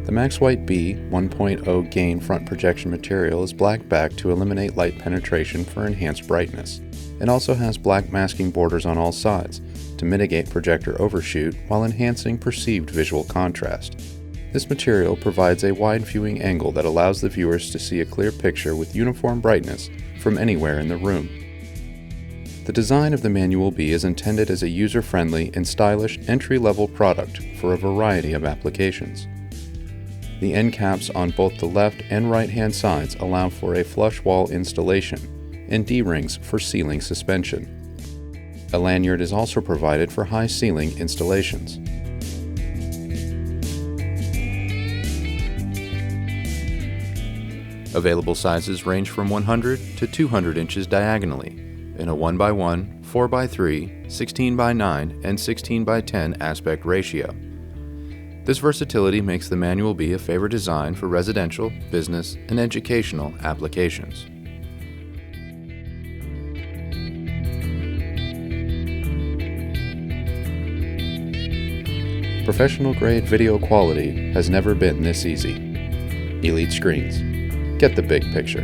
The 𝗦𝗲𝗿𝗵𝗵 1.0 gain front projection material is black back to eliminate light penetration for enhanced brightness. It also has black masking borders on all sides to mitigate projector overshoot while enhancing perceived visual contrast. This material provides a wide viewing angle that allows the viewers to see a clear picture with uniform brightness from anywhere in the room. The design of the 𝗦𝗲𝗵𝗵 is intended as a user-friendly and stylish entry-level product for a variety of applications. The end caps on both the left and right-hand sides allow for a flush wall installation and D-rings for ceiling suspension. A lanyard is also provided for high ceiling installations. Available sizes range from 100 to 200 inches diagonally in a 1x1, 4x3, 16x9, and 16x10 aspect ratio. This versatility makes the 𝗦𝗲𝗵𝗵 a favorite design for residential, business, and educational applications. Professional-grade video quality has never been this easy. Elite Screens. Get the big picture.